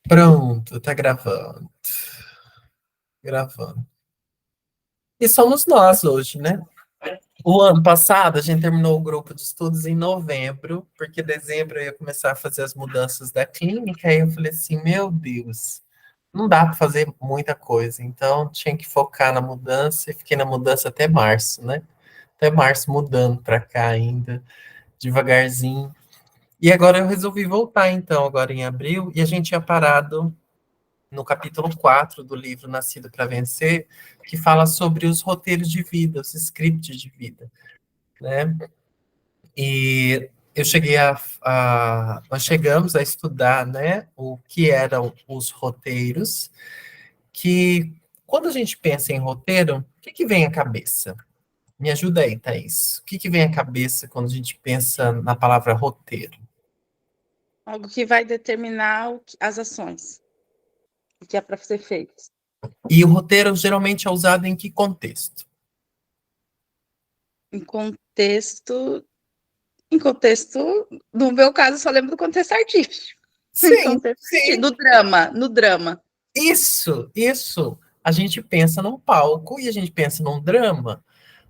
Pronto, tá gravando. Gravando. E somos nós hoje, né? O ano passado a gente terminou o grupo de estudos em novembro, porque dezembro eu ia começar a fazer as mudanças da clínica, aí eu falei assim, meu Deus, não dá para fazer muita coisa, então tinha que focar na mudança e fiquei na mudança até março, né? Até março mudando para cá ainda, devagarzinho. E agora eu resolvi voltar então, agora em abril, e a gente tinha parado no capítulo 4 do livro Nascido para Vencer, que fala sobre os roteiros de vida, os scripts de vida, né? E eu cheguei nós chegamos a estudar, né, o que eram os roteiros, que quando a gente pensa em roteiro, o que que vem à cabeça? Me ajuda aí, Thaís. O que que vem à cabeça quando a gente pensa na palavra roteiro? Algo que vai determinar as ações, o que é para ser feito. E o roteiro geralmente é usado em que contexto? Em contexto, no meu caso, só lembro do contexto artístico. Em Sim, contexto sim. do drama, no drama. Isso. A gente pensa num palco e a gente pensa num drama,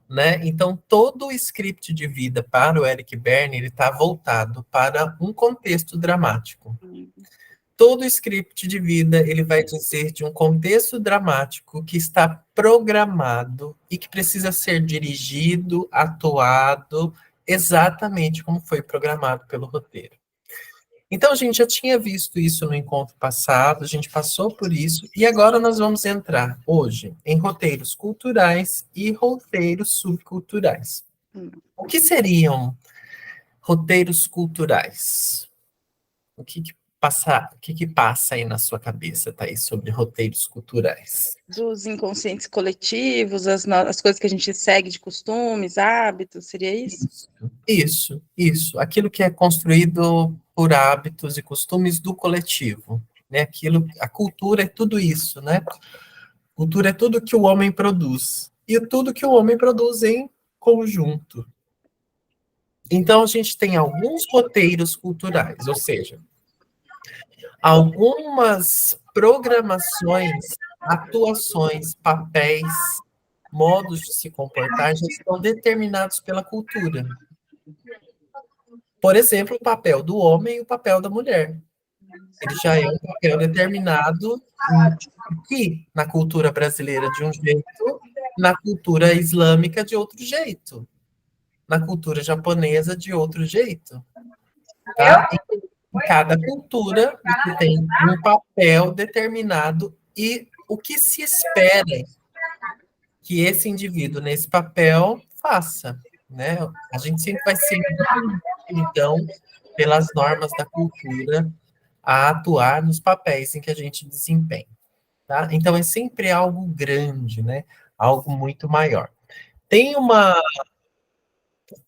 né? Então, todo o script de vida para o Eric Berne, ele está voltado para um contexto dramático. Todo o script de vida, ele vai dizer de um contexto dramático que está programado e que precisa ser dirigido, atuado, exatamente como foi programado pelo roteiro. Então, a gente já tinha visto isso no encontro passado, a gente passou por isso, e agora nós vamos entrar hoje em roteiros culturais e roteiros subculturais. O que seriam roteiros culturais? O que que passa aí na sua cabeça, Thaís, sobre roteiros culturais? Dos inconscientes coletivos, as coisas que a gente segue de costumes, hábitos, seria isso? Isso. Aquilo que é construído por hábitos e costumes do coletivo, né? A cultura é tudo isso, né? Cultura é tudo que o homem produz. E tudo que o homem produz em conjunto. Então, a gente tem alguns roteiros culturais, ou seja, algumas programações, atuações, papéis, modos de se comportar já estão determinados pela cultura. Por exemplo, o papel do homem e o papel da mulher. Ele já é um papel determinado aqui na cultura brasileira de um jeito, na cultura islâmica de outro jeito, na cultura japonesa de outro jeito, tá? Em cada cultura você tem um papel determinado e o que se espera que esse indivíduo nesse papel faça, né? A gente sempre vai ser então pelas normas da cultura a atuar nos papéis em que a gente desempenha, tá? Então é sempre algo grande, né? Algo muito maior. Tem uma.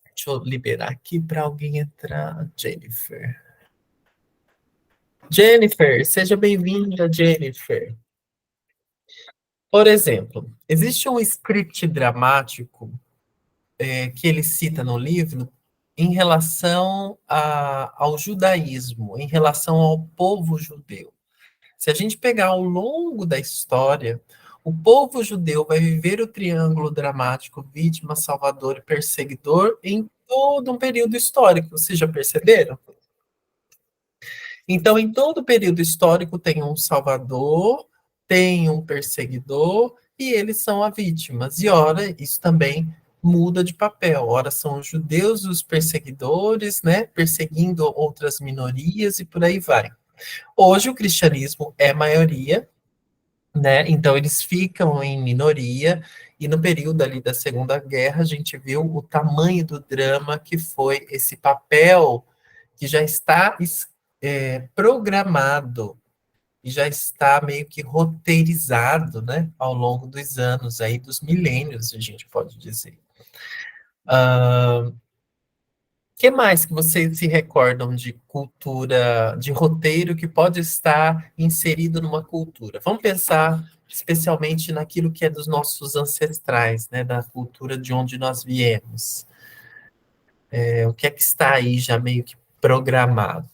Deixa eu liberar aqui para alguém entrar. Jennifer. Jennifer, seja bem-vinda, Jennifer. Por exemplo, existe um script dramático que ele cita no livro em relação ao judaísmo, em relação ao povo judeu. Se a gente pegar ao longo da história, o povo judeu vai viver o triângulo dramático vítima, salvador e perseguidor em todo um período histórico. Vocês já perceberam? Então, em todo período histórico, tem um salvador, tem um perseguidor, e eles são as vítimas. E, ora, isso também muda de papel. Ora, são os judeus os perseguidores, né, perseguindo outras minorias e por aí vai. Hoje, o cristianismo é maioria, né, então eles ficam em minoria, e no período ali da Segunda Guerra, a gente viu o tamanho do drama que foi esse papel que já está programado e já está meio que roteirizado, né, ao longo dos anos, aí dos milênios, a gente pode dizer. Que mais que vocês se recordam de cultura, de roteiro que pode estar inserido numa cultura? Vamos pensar especialmente naquilo que é dos nossos ancestrais, né, da cultura de onde nós viemos. O que é que está aí já meio que programado?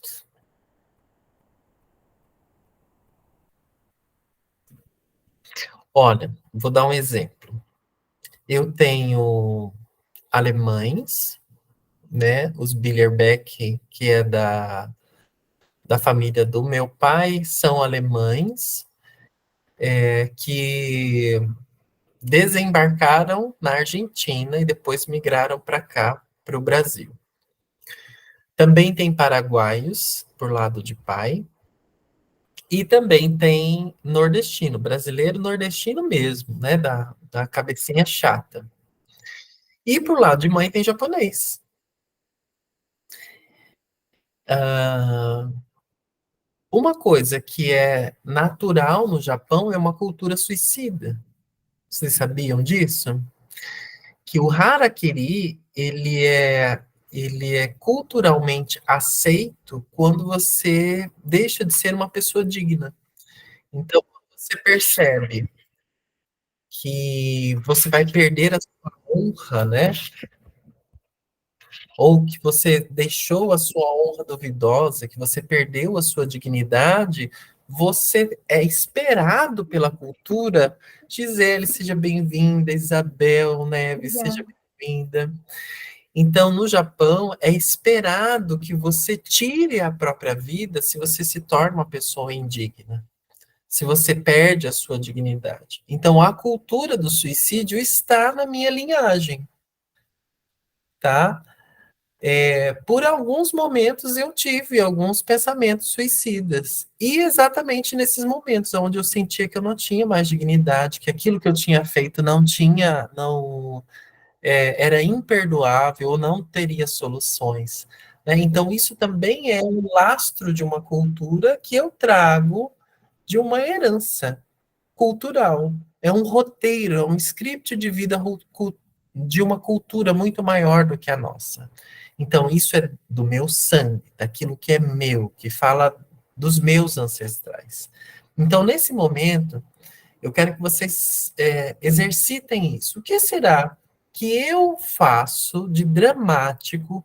Olha, vou dar um exemplo. Eu tenho alemães, né? Os Billerbeck, que é da família do meu pai, são alemães, que desembarcaram na Argentina e depois migraram para cá, para o Brasil. Também tem paraguaios, por lado de pai, e também tem nordestino, brasileiro nordestino mesmo, né? Da cabecinha chata. E por lado de mãe tem japonês. Ah, uma coisa que é natural no Japão é uma cultura suicida. Vocês sabiam disso? Que o harakiri, ele é culturalmente aceito quando você deixa de ser uma pessoa digna. Então, você percebe que você vai perder a sua honra, né? Ou que você deixou a sua honra duvidosa, que você perdeu a sua dignidade, você é esperado pela cultura. Gisele, seja bem-vinda, Isabel Neves, seja bem-vinda. Então, no Japão, é esperado que você tire a própria vida se você se torna uma pessoa indigna, se você perde a sua dignidade. Então, a cultura do suicídio está na minha linhagem, tá? Por alguns momentos eu tive alguns pensamentos suicidas. E exatamente nesses momentos onde eu sentia que eu não tinha mais dignidade, que aquilo que eu tinha feito não tinha, não, era imperdoável ou não teria soluções, né? Então, isso também é um lastro de uma cultura que eu trago de uma herança cultural. É um roteiro, é um script de vida de uma cultura muito maior do que a nossa. Então, isso é do meu sangue, daquilo que é meu, que fala dos meus ancestrais. Então, nesse momento, eu quero que vocês exercitem isso. O que será que eu faço de dramático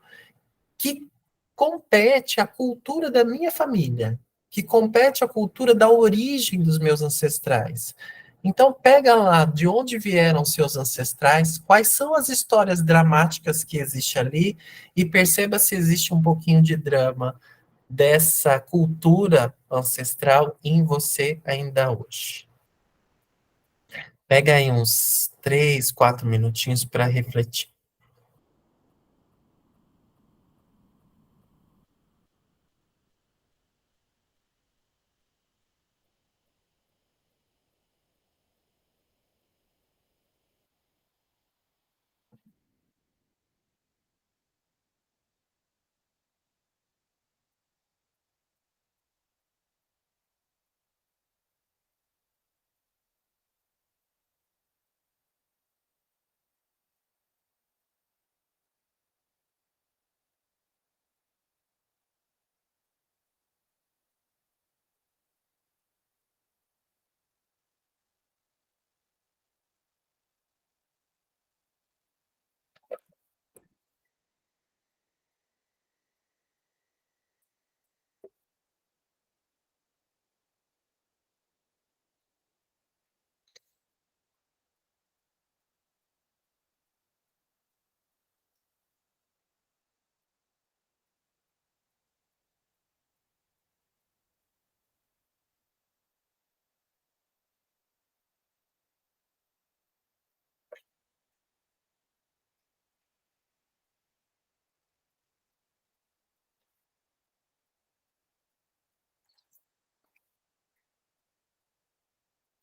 que compete à cultura da minha família, que compete à cultura da origem dos meus ancestrais? Então, pega lá de onde vieram seus ancestrais, quais são as histórias dramáticas que existem ali, e perceba se existe um pouquinho de drama dessa cultura ancestral em você ainda hoje. Pega aí uns 3, 4 minutinhos para refletir.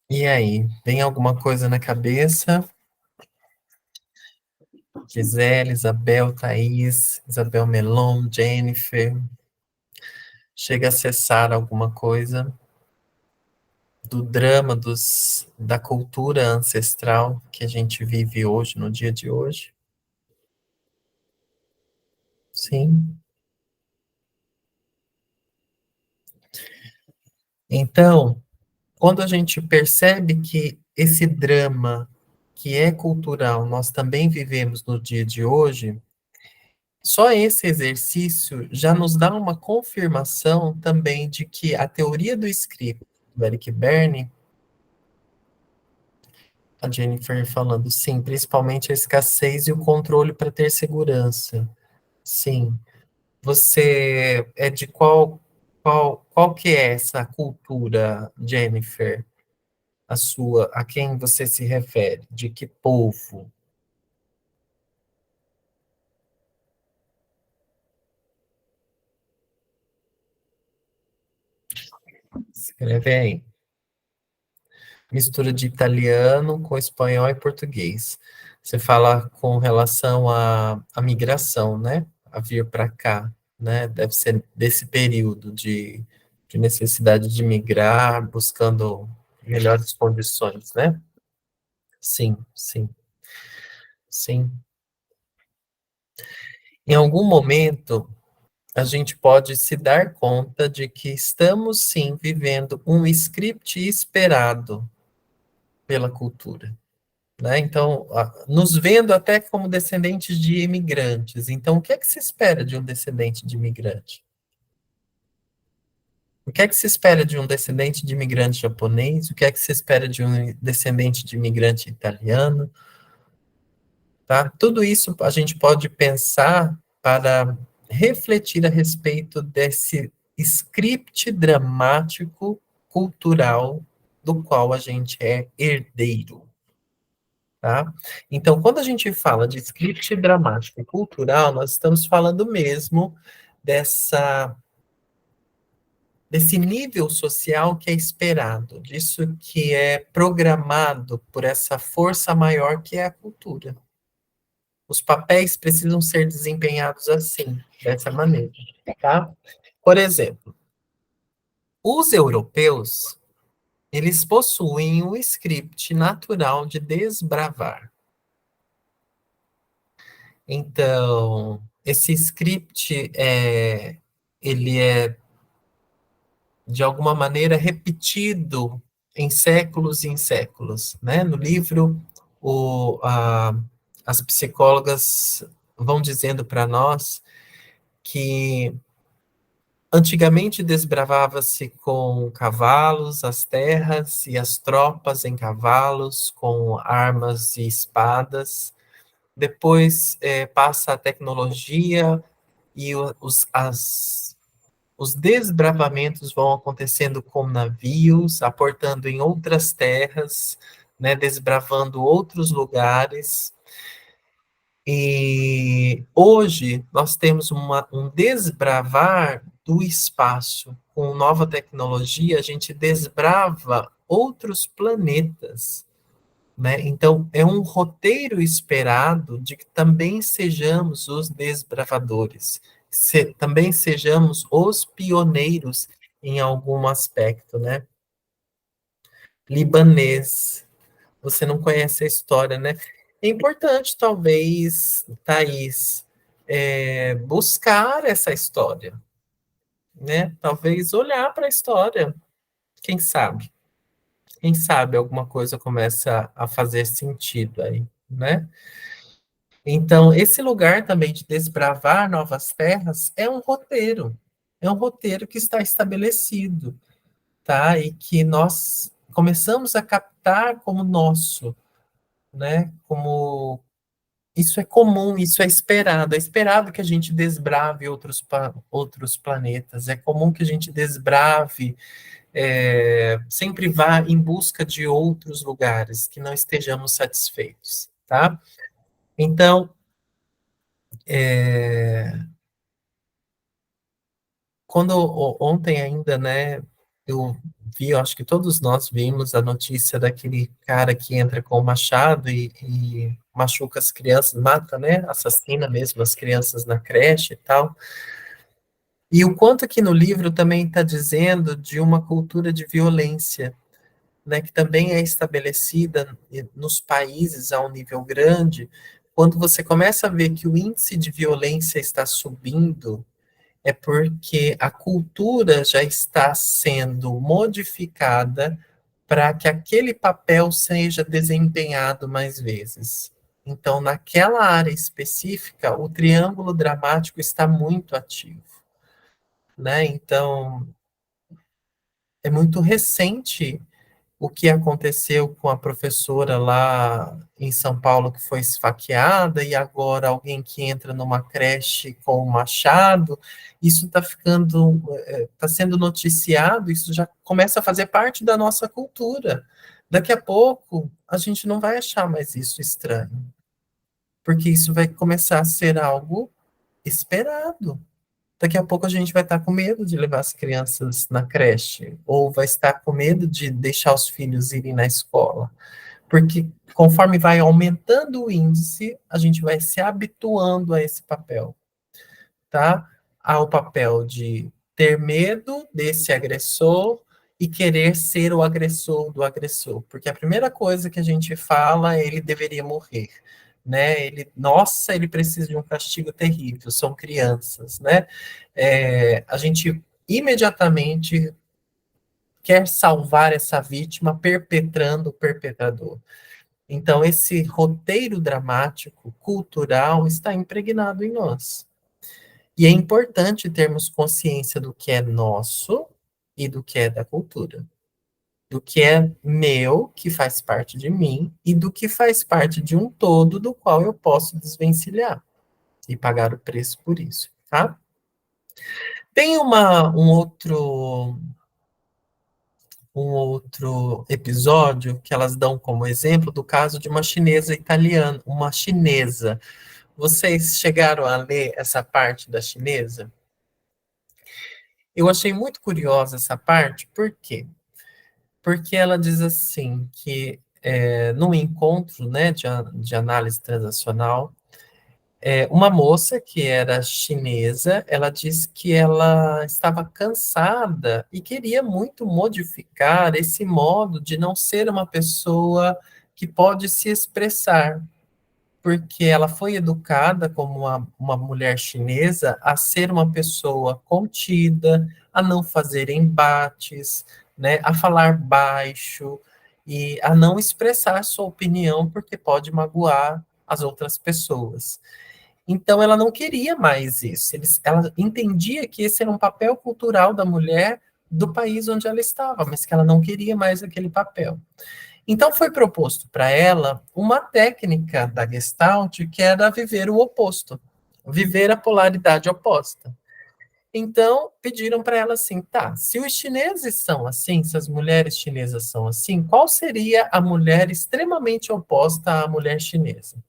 E aí, tem alguma coisa na cabeça? Gisele, Isabel, Thaís, Isabel Melon, Jennifer. Chega a acessar alguma coisa do drama da cultura ancestral que a gente vive hoje, no dia de hoje? Sim. Então, quando a gente percebe que esse drama que é cultural, nós também vivemos no dia de hoje, só esse exercício já nos dá uma confirmação também de que a teoria do script do Eric Berne A Jennifer falando, sim, principalmente a escassez e o controle para ter segurança. Sim. Você é de qual que é essa cultura, Jennifer? A sua, a quem você se refere? De que povo? Escreve aí. Mistura de italiano com espanhol e português. Você fala com relação à migração, né? A vir para cá, né? Deve ser desse período de necessidade de migrar, buscando melhores condições, né? Sim, sim, sim. Em algum momento, a gente pode se dar conta de que estamos, sim, vivendo um script esperado pela cultura. Né? Então, nos vendo até como descendentes de imigrantes. Então, o que é que se espera de um descendente de imigrante? O que é que se espera de um descendente de imigrante japonês? O que é que se espera de um descendente de imigrante italiano? Tá? Tudo isso a gente pode pensar para refletir a respeito desse script dramático cultural do qual a gente é herdeiro. Tá? Então, quando a gente fala de script dramático e cultural, nós estamos falando mesmo dessa, desse nível social que é esperado, disso que é programado por essa força maior que é a cultura. Os papéis precisam ser desempenhados assim, dessa maneira, tá? Por exemplo, os europeus, eles possuem um script natural de desbravar. Então, esse script ele é de alguma maneira repetido em séculos, né? No livro, o, a, as psicólogas vão dizendo para nós que antigamente desbravava-se com cavalos as terras e as tropas em cavalos com armas e espadas. Depois passa a tecnologia e os desbravamentos vão acontecendo com navios, aportando em outras terras, né, desbravando outros lugares. E hoje nós temos um desbravar do espaço. Com nova tecnologia, a gente desbrava outros planetas, né? Então, é um roteiro esperado de que também sejamos os desbravadores, também sejamos os pioneiros em algum aspecto, né? Libanês, você não conhece a história, né? É importante, talvez, Thaís, buscar essa história, né? Talvez olhar para a história, quem sabe? Quem sabe alguma coisa começa a fazer sentido aí, né? Então, esse lugar também de desbravar novas terras é um roteiro que está estabelecido, tá? E que nós começamos a captar como nosso, né? Como isso é comum, isso é esperado que a gente desbrave outros planetas, é comum que a gente desbrave, sempre vá em busca de outros lugares que não estejamos satisfeitos, tá? Então, é, quando ontem ainda, né, eu vi, eu acho que todos nós vimos a notícia daquele cara que entra com o machado e machuca as crianças, mata, né, assassina mesmo as crianças na creche e tal. E o quanto que no livro também está dizendo de uma cultura de violência, né, que também é estabelecida nos países a um nível grande, quando você começa a ver que o índice de violência está subindo, é porque a cultura já está sendo modificada para que aquele papel seja desempenhado mais vezes. Então, naquela área específica, o triângulo dramático está muito ativo, né? Então, é muito recente o que aconteceu com a professora lá em São Paulo que foi esfaqueada e agora alguém que entra numa creche com um machado, isso está sendo noticiado, isso já começa a fazer parte da nossa cultura. Daqui a pouco a gente não vai achar mais isso estranho, porque isso vai começar a ser algo esperado. Daqui a pouco a gente vai estar com medo de levar as crianças na creche, ou vai estar com medo de deixar os filhos irem na escola. Porque conforme vai aumentando o índice, a gente vai se habituando a esse papel, tá? Ao papel de ter medo desse agressor e querer ser o agressor do agressor. Porque a primeira coisa que a gente fala é ele deveria morrer. Né? Nossa, ele precisa de um castigo terrível, são crianças, né? A gente imediatamente quer salvar essa vítima perpetrando o perpetrador. Então, esse roteiro dramático, cultural, está impregnado em nós. E é importante termos consciência do que é nosso e do que é da cultura. Do que é meu, que faz parte de mim, e do que faz parte de um todo do qual eu posso desvencilhar e pagar o preço por isso, tá? Tem um outro episódio que elas dão como exemplo do caso de uma chinesa italiana, uma chinesa. Vocês chegaram a ler essa parte da chinesa? Eu achei muito curiosa essa parte, por quê? Porque ela diz assim que no encontro, né, de análise transacional, uma moça que era chinesa, ela disse que ela estava cansada e queria muito modificar esse modo de não ser uma pessoa que pode se expressar, porque ela foi educada como uma mulher chinesa a ser uma pessoa contida, a não fazer embates, né, a falar baixo e a não expressar sua opinião porque pode magoar as outras pessoas. Então, ela não queria mais isso. Ela entendia que esse era um papel cultural da mulher do país onde ela estava, mas que ela não queria mais aquele papel. Então, foi proposto para ela uma técnica da Gestalt que era viver o oposto, viver a polaridade oposta. Então, pediram para ela assim: tá, se os chineses são assim, se as mulheres chinesas são assim, qual seria a mulher extremamente oposta à mulher chinesa?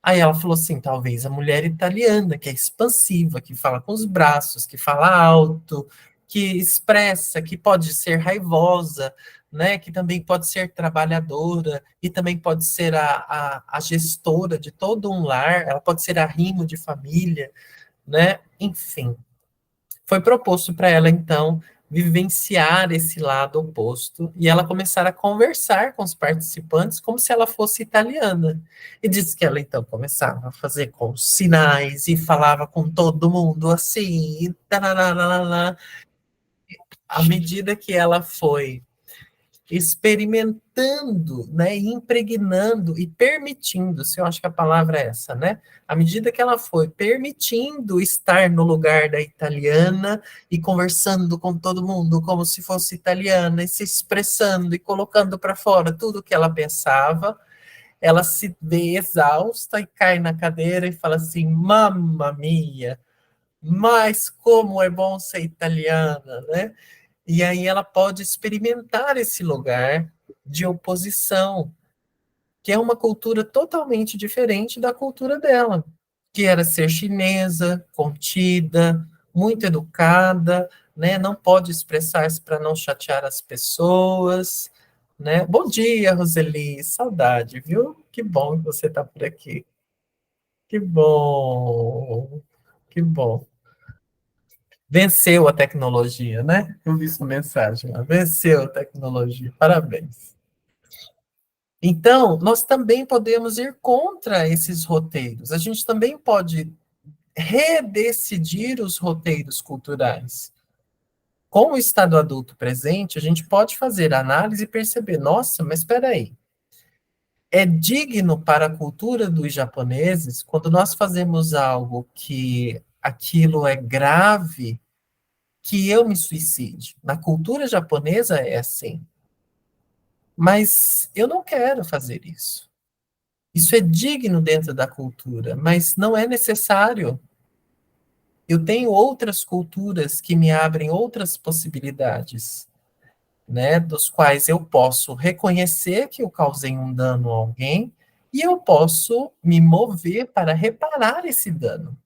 Aí ela falou assim: talvez a mulher italiana, que é expansiva, que fala com os braços, que fala alto, que expressa, que pode ser raivosa, né? Que também pode ser trabalhadora, e também pode ser a gestora de todo um lar, ela pode ser a rimo de família, né? Enfim, foi proposto para ela, então, vivenciar esse lado oposto e ela começar a conversar com os participantes como se ela fosse italiana. E disse que ela, então, começava a fazer com sinais e falava com todo mundo assim, e tarararará. À medida que ela foi experimentando, né, e impregnando e permitindo, se eu acho que a palavra é essa, né? À medida que ela foi permitindo estar no lugar da italiana e conversando com todo mundo como se fosse italiana e se expressando e colocando para fora tudo o que ela pensava, ela se vê exausta e cai na cadeira e fala assim: "Mamma mia, mas como é bom ser italiana, né?" E aí ela pode experimentar esse lugar de oposição, que é uma cultura totalmente diferente da cultura dela, que era ser chinesa, contida, muito educada, né? Não pode expressar-se para não chatear as pessoas, né? Bom dia, Roseli, saudade, viu? Que bom que você está por aqui. Que bom, que bom. Venceu a tecnologia, né? Eu vi sua mensagem lá. Venceu a tecnologia. Parabéns. Então, nós também podemos ir contra esses roteiros. A gente também pode redecidir os roteiros culturais. Com o estado adulto presente, a gente pode fazer análise e perceber, nossa, mas espera aí. É digno para a cultura dos japoneses quando nós fazemos algo que aquilo é grave, que eu me suicide. Na cultura japonesa é assim. Mas eu não quero fazer isso. Isso é digno dentro da cultura, mas não é necessário. Eu tenho outras culturas que me abrem outras possibilidades, né, dos quais eu posso reconhecer que eu causei um dano a alguém e eu posso me mover para reparar esse dano.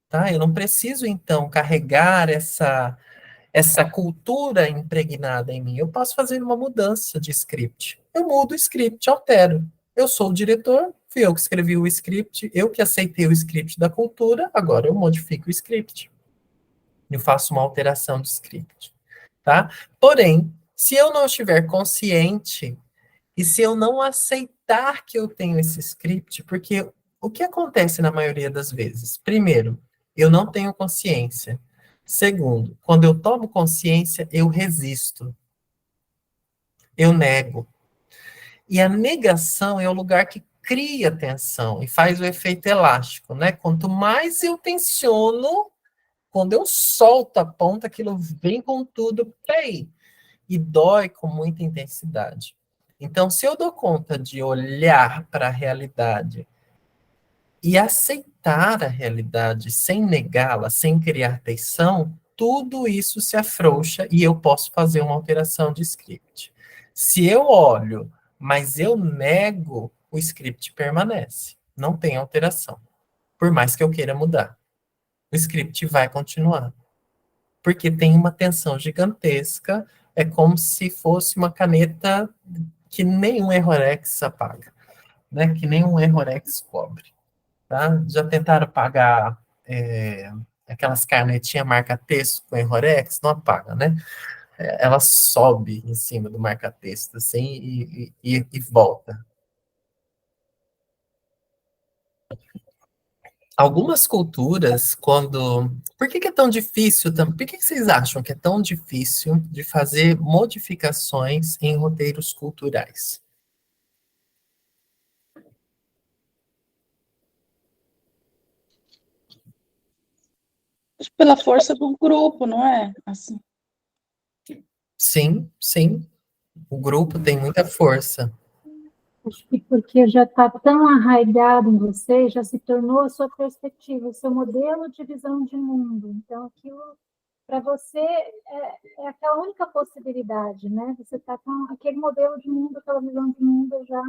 Tá? Eu não preciso, então, carregar essa cultura impregnada em mim. Eu posso fazer uma mudança de script. Eu mudo o script, altero. Eu sou o diretor, fui eu que escrevi o script, eu que aceitei o script da cultura, agora eu modifico o script. Eu faço uma alteração de script, tá? Porém, se eu não estiver consciente e se eu não aceitar que eu tenho esse script, porque o que acontece na maioria das vezes? Primeiro, eu não tenho consciência. Segundo, quando eu tomo consciência, eu resisto, eu nego. E a negação é o lugar que cria tensão e faz o efeito elástico, né? Quanto mais eu tensiono, quando eu solto a ponta, aquilo vem com tudo, peraí, e dói com muita intensidade. Então, se eu dou conta de olhar para a realidade e aceitar a realidade sem negá-la, sem criar tensão, tudo isso se afrouxa e eu posso fazer uma alteração de script. Se eu olho, mas eu nego, o script permanece. Não tem alteração. Por mais que eu queira mudar. O script vai continuar. Porque tem uma tensão gigantesca. É como se fosse uma caneta que nenhum Errorex apaga. Né? Que nenhum Errorex cobre. Tá? Já tentaram pagar aquelas canetinhas marca-texto com Errorex? Não apaga, né? Ela sobe em cima do marca-texto, assim, e volta. Algumas culturas, quando... Por que é tão difícil? Por que vocês acham que é tão difícil de fazer modificações em roteiros culturais? Pela força do grupo, não é? Assim. Sim, sim. O grupo tem muita força. Acho que porque já está tão arraigado em você, já se tornou a sua perspectiva, o seu modelo de visão de mundo. Então, aquilo, para você, é aquela única possibilidade, né? Você está com aquele modelo de mundo, aquela visão de mundo já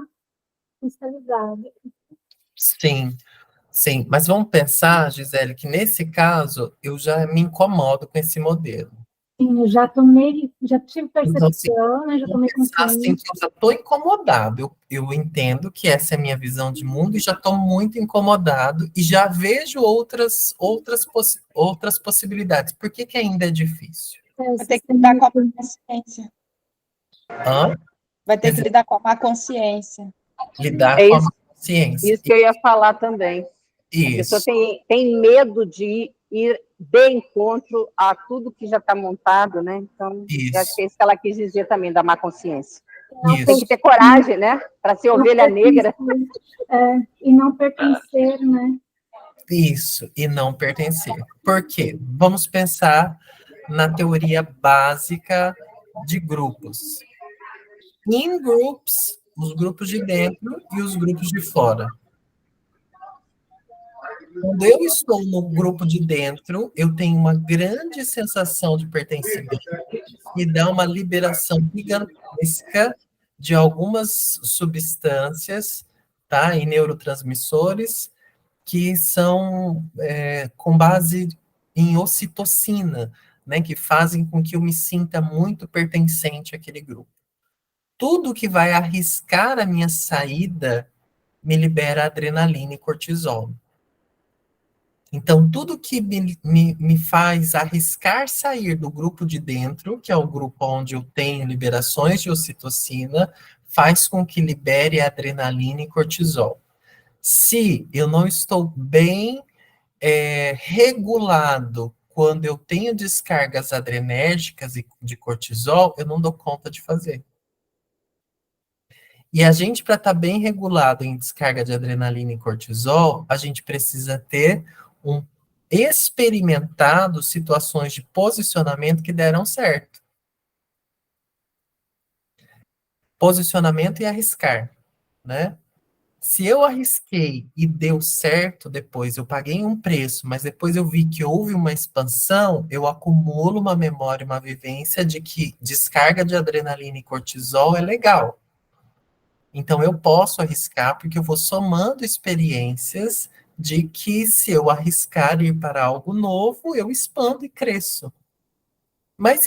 cristalizada. Sim, sim. Mas vamos pensar, Gisele, que nesse caso eu já me incomodo com esse modelo. Sim, eu já tomei, já tive Então, assim, percepção, né? Já vamos tomei pensar assim, consciência. que eu já estou incomodado. Eu entendo que essa é a minha visão de mundo e já estou muito incomodado e já vejo outras possibilidades. Por que ainda é difícil? Vai ter que lidar com a consciência. Hã? Vai ter que lidar com a má consciência. Lidar É com a isso, consciência. isso que eu ia falar também. A pessoa Isso, tem medo de ir de encontro a tudo que já está montado, né? Então, eu acho que isso, é isso que ela quis dizer também, da má consciência. Tem isso, que ter coragem, né? Para ser Não ovelha negra. e não pertencer, né? isso, e não pertencer. Por quê? Vamos pensar na teoria básica de grupos. In groups, os grupos de dentro e os grupos de fora. Quando eu estou no grupo de dentro, eu tenho uma grande sensação de pertencimento e dá uma liberação gigantesca de algumas substâncias, tá, e neurotransmissores que são com base em ocitocina, né, que fazem com que eu me sinta muito pertencente àquele grupo. Tudo que vai arriscar a minha saída me libera adrenalina e cortisol. Então, tudo que me faz arriscar sair do grupo de dentro, que é o grupo onde eu tenho liberações de ocitocina, faz com que libere adrenalina e cortisol. Se eu não estou bem regulado quando eu tenho descargas adrenérgicas e de cortisol, eu não dou conta de fazer. E a gente, para estar bem regulado em descarga de adrenalina e cortisol, a gente precisa ter um experimentado situações de posicionamento que deram certo. posicionamento e arriscar, né? Se eu arrisquei e deu certo depois, eu paguei um preço, mas depois eu vi que houve uma expansão, eu acumulo uma memória, uma vivência de que descarga de adrenalina e cortisol é legal. Então eu posso arriscar porque eu vou somando experiências de que se eu arriscar ir para algo novo, eu expando e cresço. Mas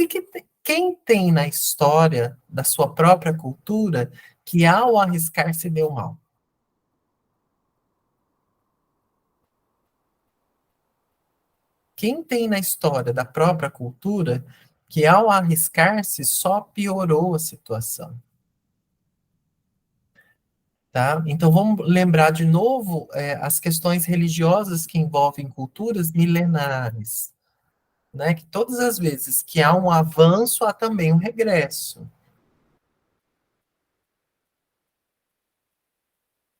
quem tem na história da sua própria cultura que ao arriscar se deu mal? Quem tem na história da própria cultura que ao arriscar-se só piorou a situação? Tá? Então vamos lembrar de novo as questões religiosas que envolvem culturas milenares, né? Que todas as vezes que há um avanço, há também um regresso.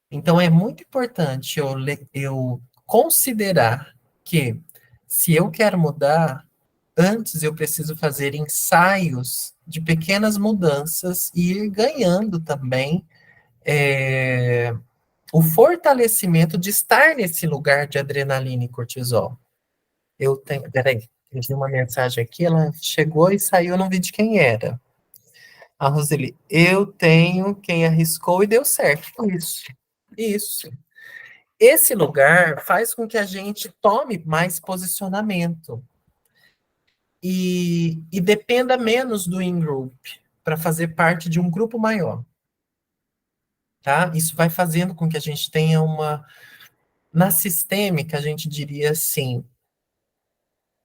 Então é muito importante eu considerar que se eu quero mudar, antes eu preciso fazer ensaios de pequenas mudanças e ir ganhando também o fortalecimento de estar nesse lugar de adrenalina e cortisol. Eu tenho, peraí, eu vi uma mensagem aqui, ela chegou e saiu, eu não vi de quem era. A Roseli, eu tenho quem arriscou e deu certo. Isso. Esse lugar faz com que a gente tome mais posicionamento e dependa menos do in-group para fazer parte de um grupo maior. Tá? Isso vai fazendo com que a gente tenha uma... Na sistêmica, a gente diria assim,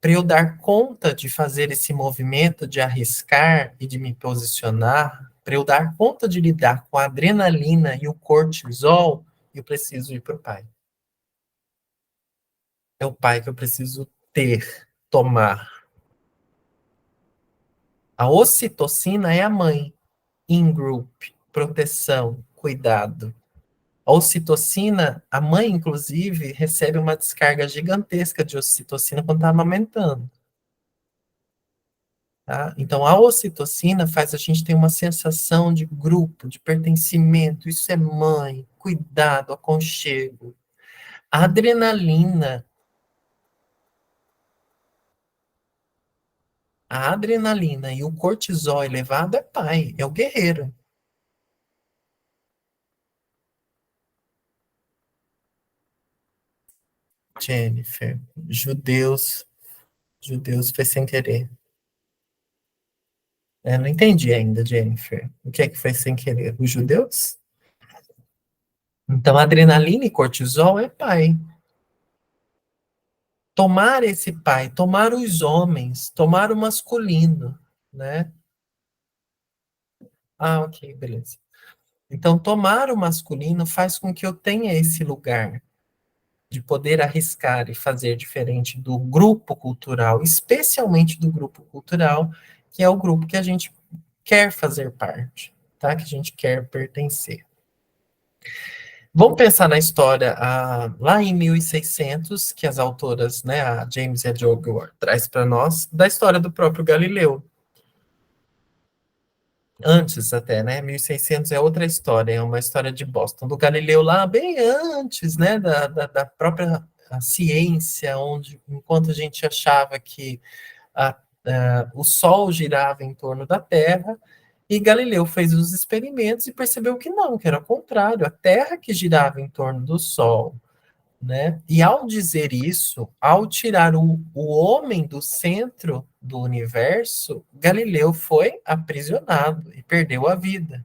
para eu dar conta de fazer esse movimento, de arriscar e de me posicionar, para eu dar conta de lidar com a adrenalina e o cortisol, eu preciso ir para o pai. É o pai que eu preciso tomar. A ocitocina é a mãe, in-group, proteção, cuidado. A ocitocina, a mãe, inclusive, recebe uma descarga gigantesca de ocitocina quando está amamentando. Tá? Então, a ocitocina faz a gente ter uma sensação de grupo, de pertencimento. Isso é mãe, cuidado, aconchego. A adrenalina e o cortisol elevado é pai, é o guerreiro. Jennifer, judeus foi sem querer. Não entendi ainda, Jennifer. O que é que foi sem querer? Os judeus? Então, adrenalina e cortisol é pai. Tomar esse pai, tomar os homens, tomar o masculino, né? Ah, ok, beleza. Então, tomar o masculino faz com que eu tenha esse lugar de poder arriscar e fazer diferente do grupo cultural, especialmente do grupo cultural, que é o grupo que a gente quer fazer parte, tá? Que a gente quer pertencer. Vamos pensar na história lá em 1600, que as autoras, né, a James e a Jogward, traz para nós, da história do próprio Galileu. Antes até, né, 1600 é outra história, é uma história de Boston, do Galileu lá bem antes, né, da própria ciência, onde, enquanto a gente achava que o Sol girava em torno da Terra, e Galileu fez os experimentos e percebeu que não, que era o contrário, a Terra que girava em torno do Sol, né? E ao dizer isso, ao tirar o homem do centro do universo, Galileu foi aprisionado e perdeu a vida.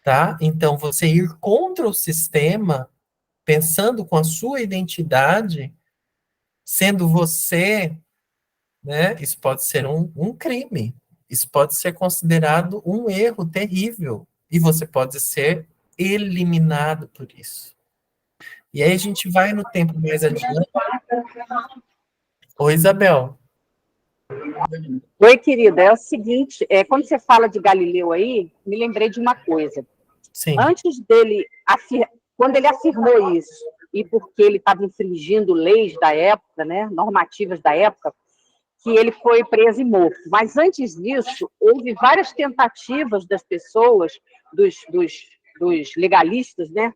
Tá? Então, você ir contra o sistema, pensando com a sua identidade, sendo você, né? Isso pode ser um crime. Isso pode ser considerado um erro terrível. E você pode ser eliminado por isso. E aí a gente vai no tempo mais adiante. Oi, Isabel. Oi, querida. É o seguinte, quando você fala de Galileu aí, me lembrei de uma coisa. Sim. Antes dele, quando ele afirmou isso, e porque ele estava infringindo leis da época, né, normativas da época, que ele foi preso e morto. Mas antes disso, houve várias tentativas das pessoas, dos legalistas, né,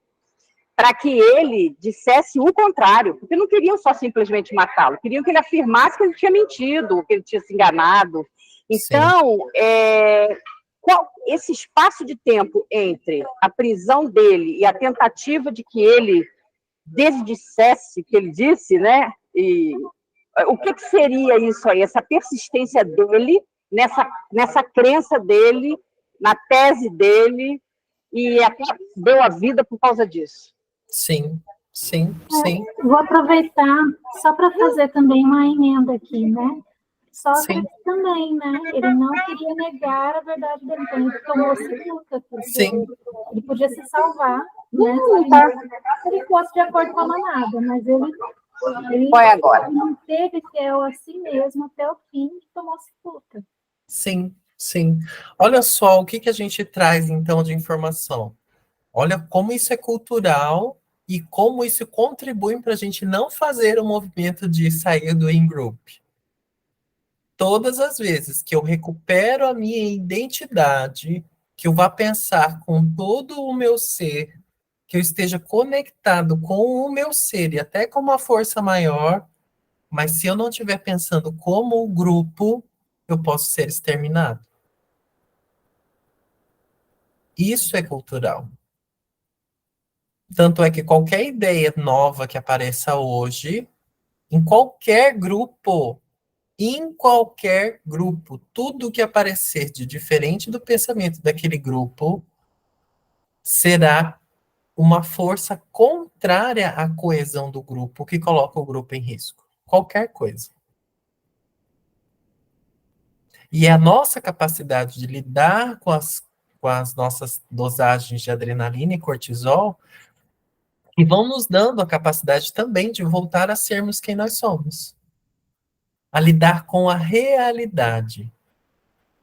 para que ele dissesse o contrário, porque não queriam só simplesmente matá-lo, queriam que ele afirmasse que ele tinha mentido, que ele tinha se enganado. Então, esse espaço de tempo entre a prisão dele e a tentativa de que ele desdissesse o que ele disse, né? E o que seria isso aí? Essa persistência dele, nessa crença dele, na tese dele, e até deu a vida por causa disso. Sim. Vou aproveitar só para fazer também uma emenda aqui, né? Sócrates também, né? Ele não queria negar a verdade dele, então ele tomou cicuta, porque ele podia se salvar, né? Se ele fosse de acordo com a manada, mas ele não teve fiel a si mesmo até o fim e tomou cicuta. Sim. Olha só o que a gente traz, então, de informação. Olha como isso é cultural e como isso contribui para a gente não fazer o movimento de sair do in-group. Todas as vezes que eu recupero a minha identidade, que eu vá pensar com todo o meu ser, que eu esteja conectado com o meu ser e até com uma força maior, mas se eu não estiver pensando como o grupo, eu posso ser exterminado. Isso é cultural. Tanto é que qualquer ideia nova que apareça hoje, em qualquer grupo, tudo que aparecer de diferente do pensamento daquele grupo será uma força contrária à coesão do grupo, que coloca o grupo em risco. Qualquer coisa. E a nossa capacidade de lidar com as nossas dosagens de adrenalina e cortisol que vão nos dando a capacidade também de voltar a sermos quem nós somos. A lidar com a realidade.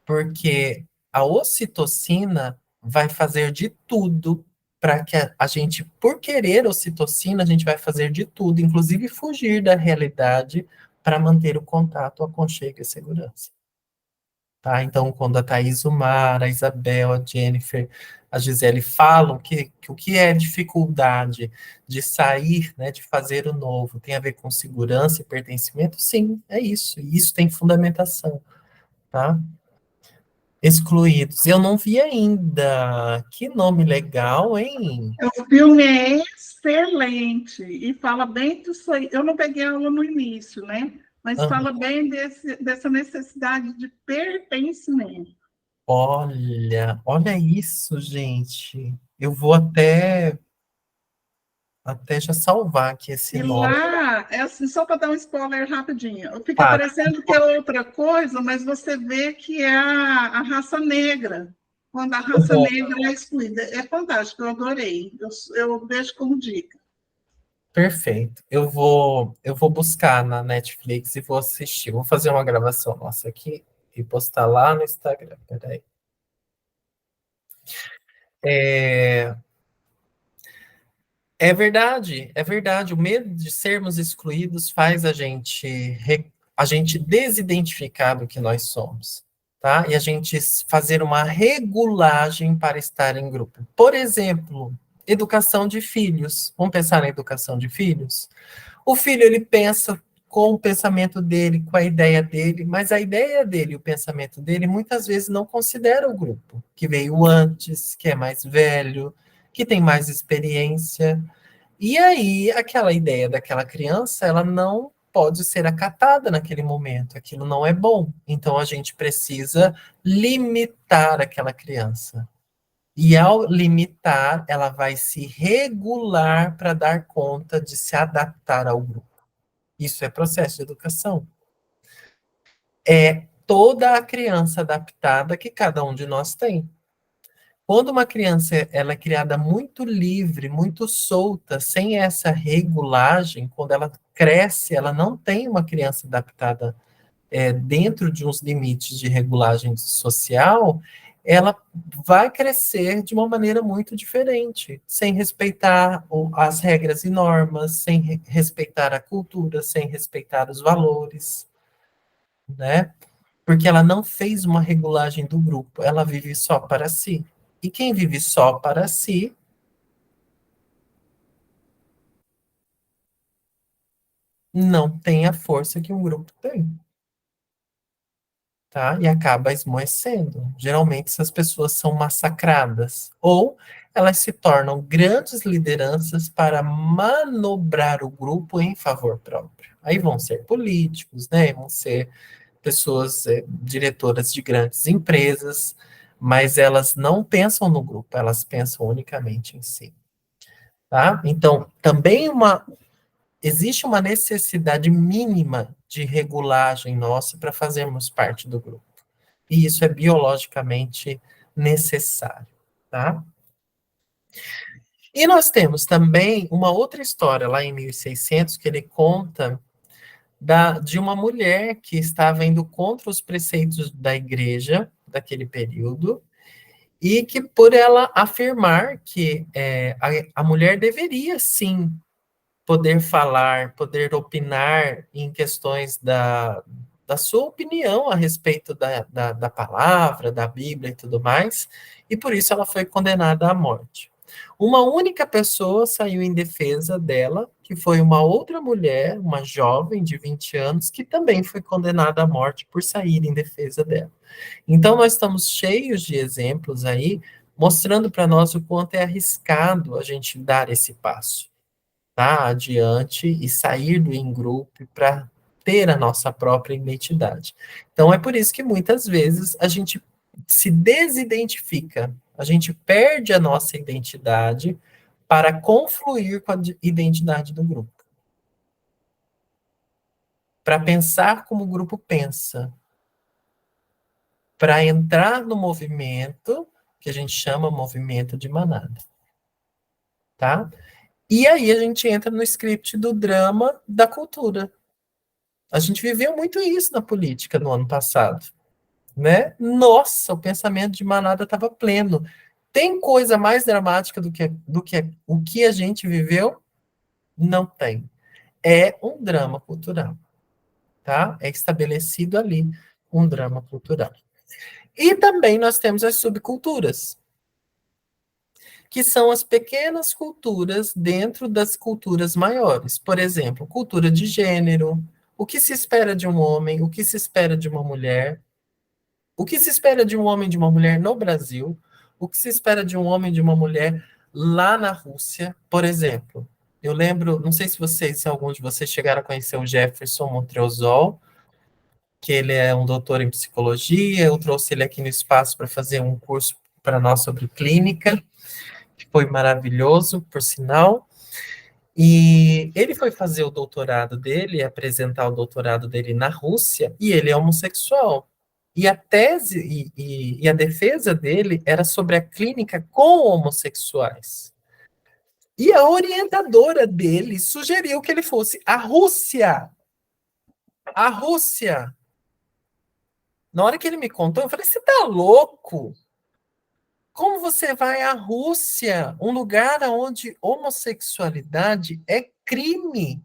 Porque a ocitocina vai fazer de tudo para que a gente, por querer ocitocina, a gente vai fazer de tudo, inclusive fugir da realidade, para manter o contato, o aconchego e a segurança. Tá? Então, quando a Thaís Umar, a Isabel, a Jennifer, a Gisele falam que o que é dificuldade de sair, né, de fazer o novo, tem a ver com segurança e pertencimento, sim, é isso. E isso tem fundamentação. Tá? Excluídos. Eu não vi ainda. Que nome legal, hein? O filme é excelente e fala bem disso aí. Eu não peguei aula no início, né? Mas fala bem dessa necessidade de pertencimento. Olha isso, gente. Eu vou até já salvar aqui esse nome. E lá, é assim, só para dar um spoiler rapidinho, fica parecendo que é outra coisa, mas você vê que é a raça negra, quando a raça negra é excluída. É fantástico, eu adorei. Eu vejo como dica. Perfeito. Eu vou buscar na Netflix e vou assistir. Vou fazer uma gravação nossa aqui e postar lá no Instagram. Peraí. É verdade. O medo de sermos excluídos faz a gente desidentificar do que nós somos, tá? E a gente fazer uma regulagem para estar em grupo. Por exemplo, educação de filhos. Vamos pensar na educação de filhos? O filho, ele pensa com o pensamento dele, com a ideia dele, mas a ideia dele e o pensamento dele muitas vezes não considera o grupo, que veio antes, que é mais velho, que tem mais experiência. E aí, aquela ideia daquela criança, ela não pode ser acatada naquele momento. Aquilo não é bom. Então, a gente precisa limitar aquela criança. E ao limitar, ela vai se regular para dar conta de se adaptar ao grupo. Isso é processo de educação. É toda a criança adaptada que cada um de nós tem. Quando uma criança ela é criada muito livre, muito solta, sem essa regulagem, quando ela cresce, ela não tem uma criança adaptada dentro de uns limites de regulagem social, ela vai crescer de uma maneira muito diferente, sem respeitar as regras e normas, sem respeitar a cultura, sem respeitar os valores. né? Porque ela não fez uma regulagem do grupo, ela vive só para si. E quem vive só para si não tem a força que um grupo tem, tá? E acaba esmoecendo. Geralmente essas pessoas são massacradas ou elas se tornam grandes lideranças para manobrar o grupo em favor próprio. Aí vão ser políticos, né? Vão ser pessoas diretoras de grandes empresas, mas elas não pensam no grupo, elas pensam unicamente em si, tá? Então, também existe uma necessidade mínima de regulagem nossa para fazermos parte do grupo. E isso é biologicamente necessário, tá? E nós temos também uma outra história lá em 1600 que ele conta de uma mulher que estava indo contra os preceitos da igreja daquele período e que por ela afirmar que a mulher deveria sim poder falar, poder opinar em questões da sua opinião a respeito da palavra, da Bíblia e tudo mais, e por isso ela foi condenada à morte. Uma única pessoa saiu em defesa dela, que foi uma outra mulher, uma jovem de 20 anos, que também foi condenada à morte por sair em defesa dela. Então, nós estamos cheios de exemplos aí, mostrando para nós o quanto é arriscado a gente dar esse passo, tá? Adiante e sair do in-group para ter a nossa própria identidade. Então, é por isso que muitas vezes a gente se desidentifica, a gente perde a nossa identidade para confluir com a identidade do grupo. Para pensar como o grupo pensa. Para entrar no movimento que a gente chama movimento de manada. Tá? E aí a gente entra no script do drama da cultura. A gente viveu muito isso na política no ano passado. Né? Nossa, o pensamento de manada estava pleno. Tem coisa mais dramática do que o que a gente viveu? Não tem. É um drama cultural, tá? É estabelecido ali um drama cultural. E também nós temos as subculturas, que são as pequenas culturas dentro das culturas maiores. Por exemplo, cultura de gênero, o que se espera de um homem, o que se espera de uma mulher, o que se espera de um homem e de uma mulher no Brasil, o que se espera de um homem e de uma mulher lá na Rússia, por exemplo. Eu lembro, não sei se alguns de vocês chegaram a conhecer o Jefferson Montreozol, que ele é um doutor em psicologia, eu trouxe ele aqui no espaço para fazer um curso para nós sobre clínica, que foi maravilhoso, por sinal. E ele foi fazer o doutorado dele, apresentar o doutorado dele na Rússia, e ele é homossexual. E a tese e a defesa dele era sobre a clínica com homossexuais. E a orientadora dele sugeriu que ele fosse à Rússia. A Rússia. Na hora que ele me contou, eu falei, você tá louco? Como você vai à Rússia, um lugar onde homossexualidade é crime?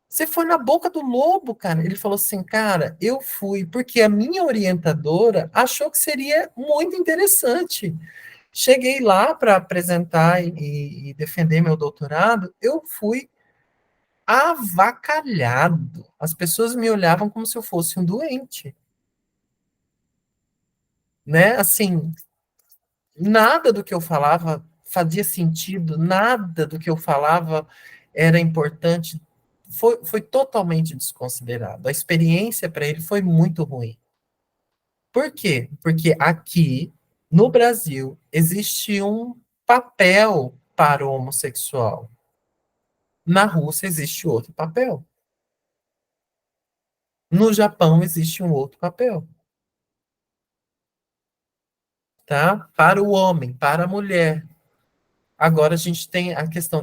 Você foi na boca do lobo, cara. Ele falou assim, cara, eu fui porque a minha orientadora achou que seria muito interessante. Cheguei lá para apresentar e defender meu doutorado, eu fui avacalhado. As pessoas me olhavam como se eu fosse um doente, né? Assim, nada do que eu falava fazia sentido, nada do que eu falava era importante. Foi totalmente desconsiderado. A experiência para ele foi muito ruim. Por quê? Porque aqui, no Brasil, existe um papel para o homossexual. Na Rússia existe outro papel. No Japão existe um outro papel. Tá? Para o homem, para a mulher. Agora a gente tem a questão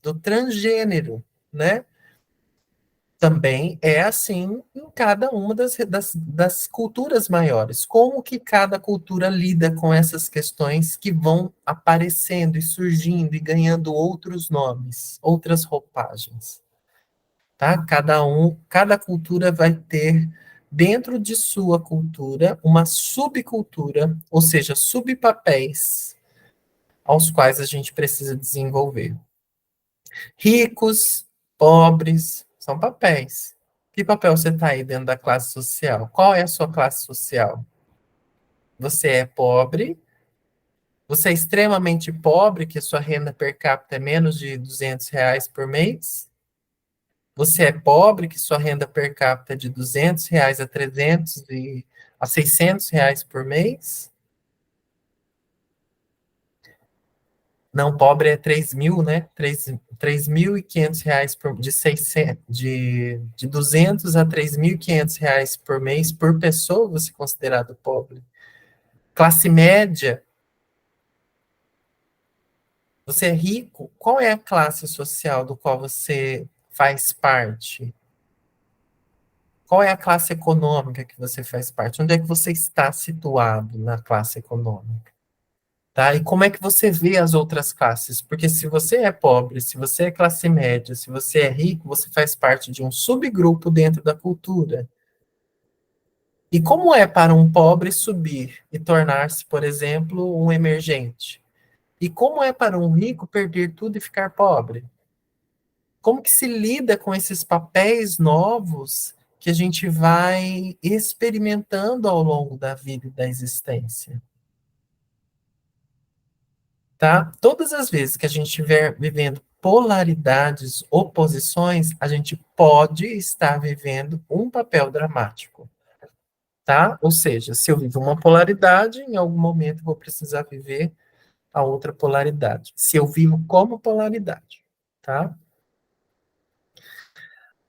do transgênero, né? Também é assim em cada uma das culturas maiores. Como que cada cultura lida com essas questões que vão aparecendo e surgindo e ganhando outros nomes, outras roupagens. tá? Cada cultura vai ter dentro de sua cultura uma subcultura, ou seja, subpapéis aos quais a gente precisa desenvolver. Ricos, pobres, são papéis. Que papel você está aí dentro da classe social? Qual é a sua classe social? Você é pobre? Você é extremamente pobre, que sua renda per capita é menos de R$ 200 por mês? Você é pobre, que sua renda per capita é de R$ 200 a 300 e a R$ 600 por mês? Não, pobre é 3.000, né? R$ 3.500 de 600, de 200 a R$ 3.500 por mês por pessoa, você é considerado pobre. Classe média, você é rico? Qual é a classe social do qual você faz parte? Qual é a classe econômica que você faz parte? Onde é que você está situado na classe econômica? Tá? E como é que você vê as outras classes? Porque se você é pobre, se você é classe média, se você é rico, você faz parte de um subgrupo dentro da cultura. E como é para um pobre subir e tornar-se, por exemplo, um emergente? E como é para um rico perder tudo e ficar pobre? Como que se lida com esses papéis novos que a gente vai experimentando ao longo da vida e da existência? Tá? Todas as vezes que a gente estiver vivendo polaridades, oposições, a gente pode estar vivendo um papel dramático, tá? Ou seja, se eu vivo uma polaridade, em algum momento eu vou precisar viver a outra polaridade. Se eu vivo como polaridade, tá?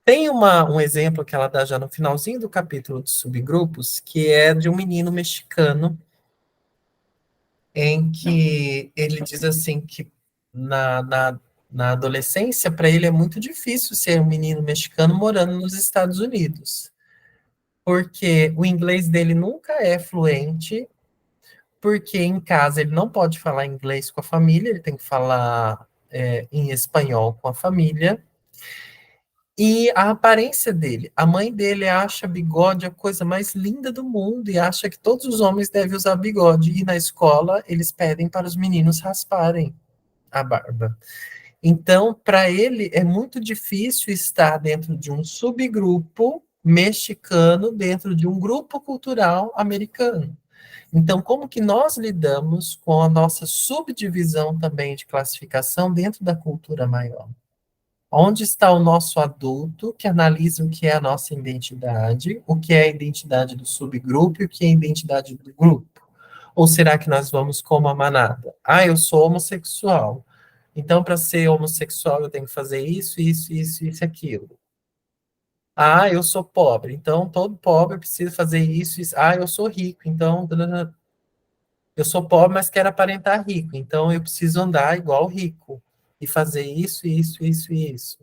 Tem um exemplo que ela dá já no finalzinho do capítulo de subgrupos, que é de um menino mexicano, em que ele diz assim que na adolescência, para ele é muito difícil ser um menino mexicano morando nos Estados Unidos, porque o inglês dele nunca é fluente, porque em casa ele não pode falar inglês com a família, ele tem que falar em espanhol com a família. E a aparência dele, a mãe dele acha bigode a coisa mais linda do mundo e acha que todos os homens devem usar bigode. E na escola eles pedem para os meninos rasparem a barba. Então, para ele é muito difícil estar dentro de um subgrupo mexicano dentro de um grupo cultural americano. Então, como que nós lidamos com a nossa subdivisão também de classificação dentro da cultura maior? Onde está o nosso adulto que analisa o que é a nossa identidade, o que é a identidade do subgrupo e o que é a identidade do grupo? Ou será que nós vamos como a manada? Ah, eu sou homossexual. Então, para ser homossexual, eu tenho que fazer isso, isso, isso, isso, aquilo. Ah, eu sou pobre. Então, todo pobre precisa fazer isso, isso. Ah, eu sou rico. Então, eu sou pobre, mas quero aparentar rico. Então, eu preciso andar igual rico e fazer isso, isso, isso e isso.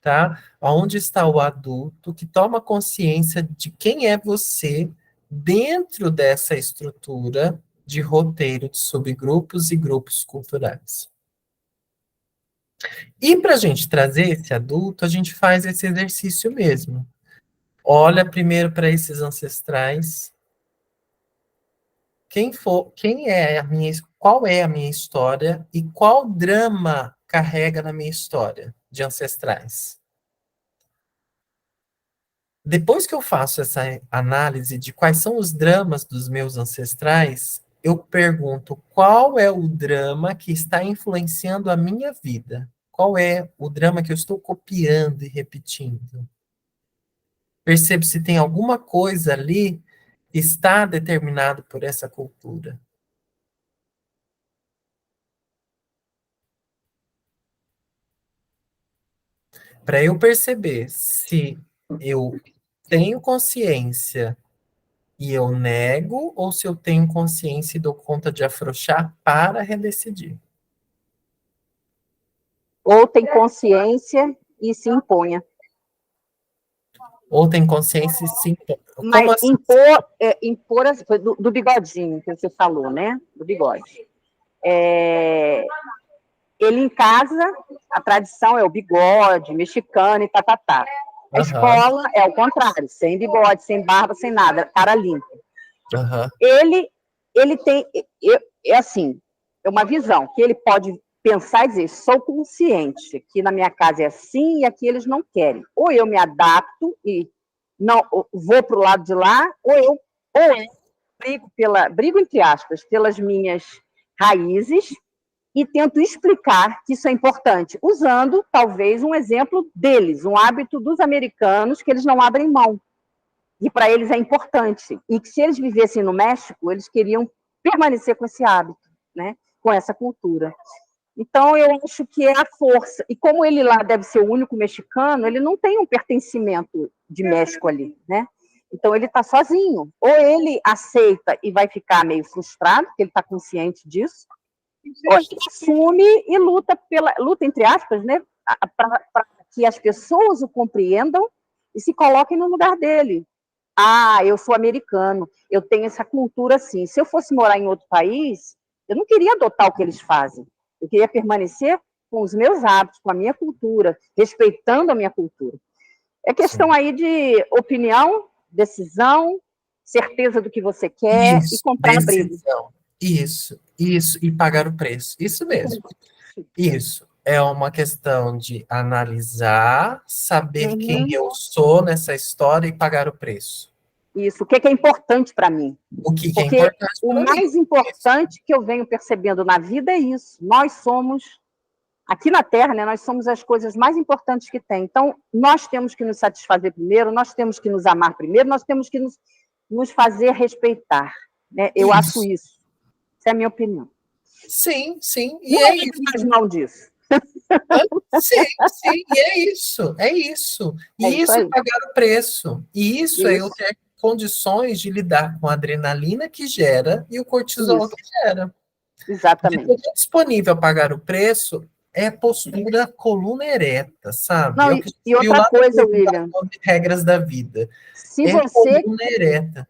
Tá? Onde está o adulto que toma consciência de quem é você dentro dessa estrutura de roteiro de subgrupos e grupos culturais? E para a gente trazer esse adulto, a gente faz esse exercício mesmo. Olha primeiro para esses ancestrais. Qual é a minha história e qual drama carrega na minha história de ancestrais? Depois que eu faço essa análise de quais são os dramas dos meus ancestrais, eu pergunto qual é o drama que está influenciando a minha vida? Qual é o drama que eu estou copiando e repetindo? Percebo se tem alguma coisa ali que está determinado por essa cultura. Para eu perceber se eu tenho consciência e eu nego, ou se eu tenho consciência e dou conta de afrouxar para redecidir. Ou tem consciência e se imponha. Ou tem consciência e se impõe. Mas Assim? impor do bigodinho que você falou, né? Do bigode. Ele em casa, a tradição é o bigode, mexicano e tatatá. A Aham. escola é o contrário, sem bigode, sem barba, sem nada, cara limpa. Aham. Ele tem, é assim, é uma visão, que ele pode pensar e dizer, sou consciente, que na minha casa é assim e aqui eles não querem. Ou eu me adapto e não vou para o lado de lá, ou eu brigo, entre aspas, pelas minhas raízes e tento explicar que isso é importante, usando, talvez, um exemplo deles, um hábito dos americanos que eles não abrem mão. E para eles é importante. E que se eles vivessem no México, eles queriam permanecer com esse hábito, né? Com essa cultura. Então, eu acho que é a força. E como ele lá deve ser o único mexicano, ele não tem um pertencimento de México ali, né? Então, ele está sozinho. Ou ele aceita e vai ficar meio frustrado, porque ele está consciente disso, ou ele assume e luta, entre aspas, né? Para que as pessoas o compreendam e se coloquem no lugar dele. Ah, eu sou americano, eu tenho essa cultura assim. Se eu fosse morar em outro país, eu não queria adotar o que eles fazem. Eu queria permanecer com os meus hábitos, com a minha cultura, respeitando a minha cultura. É questão aí de opinião, decisão, certeza do que você quer e comprar a briga. Isso, e pagar o preço. Isso mesmo. Isso. É uma questão de analisar, saber quem eu sou nessa história e pagar o preço. Isso, o que é importante para mim. O que é Porque importante o mais importante que eu venho percebendo na vida é isso. Nós somos, aqui na Terra, né, nós somos as coisas mais importantes que tem. Então, nós temos que nos satisfazer primeiro, nós temos que nos amar primeiro, nós temos que nos fazer respeitar. Né? Eu acho isso. Essa é a minha opinião. Sim, sim. E é isso. Mais mal disso. Sim, e é isso. E isso é pagar o preço. E isso é eu ter condições de lidar com a adrenalina que gera e o cortisol que gera. Exatamente. O que é disponível a pagar o preço é postura coluna ereta, sabe? Não, e outra coisa, William. Regras da vida. Coluna ereta.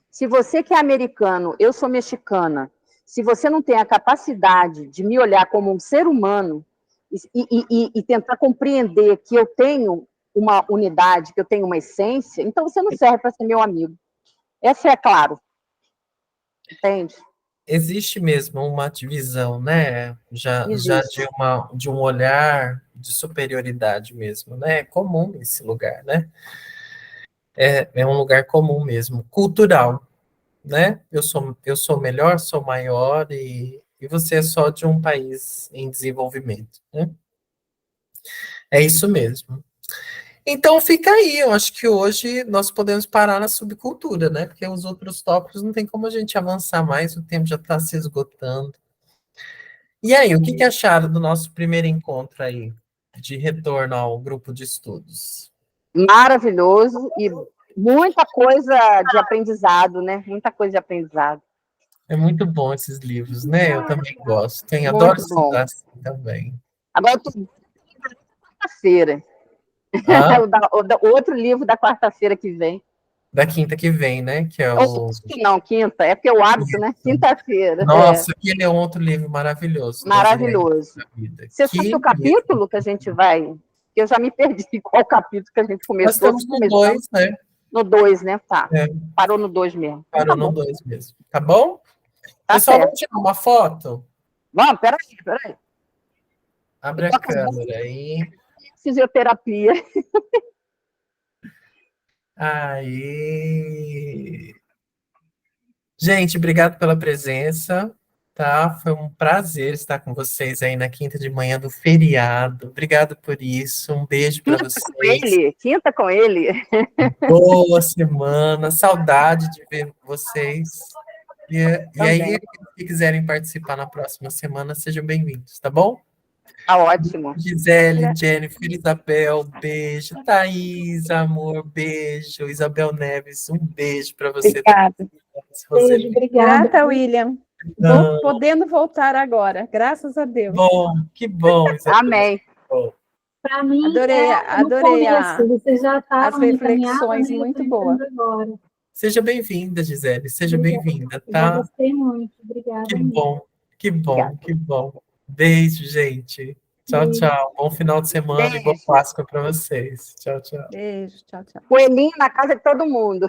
Se você que é americano, eu sou mexicana, se você não tem a capacidade de me olhar como um ser humano e tentar compreender que eu tenho uma unidade, que eu tenho uma essência, então você não serve para ser meu amigo. Essa é claro. Entende? Existe mesmo uma divisão, né? Já de um olhar de superioridade mesmo, né? É comum esse lugar, né? É um lugar comum mesmo, cultural, né? Eu sou melhor, sou maior e você é só de um país em desenvolvimento, né? É isso mesmo. Então fica aí, eu acho que hoje nós podemos parar na subcultura, né? Porque os outros tópicos não tem como a gente avançar mais, o tempo já está se esgotando. E aí, o que acharam do nosso primeiro encontro aí, de retorno ao grupo de estudos? Maravilhoso e muita coisa de aprendizado, né? Muita coisa de aprendizado. É muito bom esses livros, né? Eu também gosto. Adoro estudar assim também. Agora eu tô quarta-feira. O outro livro da quarta-feira que vem. Da quinta que vem, né? Que é o... Não, quinta. É porque é o hábito, né? Quinta-feira. Nossa, aquele é um outro livro maravilhoso. Maravilhoso. Você sabe o capítulo que a gente vai... Eu já me perdi qual capítulo que a gente começou. Nós estamos no 2, né? No 2, né? Tá. Parou no 2 mesmo. Parou no 2 mesmo. Tá bom? Tá Pessoal, certo. vamos tirar uma foto? Vamos, peraí. Abre a câmera aí. Fisioterapia. Aí. Gente, obrigado pela presença, tá? Foi um prazer estar com vocês aí na quinta de manhã do feriado. Obrigado por isso. Um beijo para vocês. Quinta com ele. Boa semana. Saudade de ver vocês. E aí, se quiserem participar na próxima semana, sejam bem-vindos, tá bom? Tá ótimo. Gisele, Jennifer, Isabel, beijo. Thaís, amor, beijo. Isabel Neves, um beijo para você. Obrigada. Beijo, obrigada. Grata, William. Vou podendo voltar agora, graças a Deus. Que bom. Isabel. Amém. Para mim, adorei você já as reflexões, muito boa. Agora. Seja bem-vinda, Gisele. Seja bem-vinda, tá? Eu gostei muito. Obrigada. Que bom. Beijo, gente. Tchau, tchau. Bom final de semana e boa Beijo. Páscoa para vocês. Tchau, tchau. Beijo, tchau, tchau. Coelhinho na casa de todo mundo.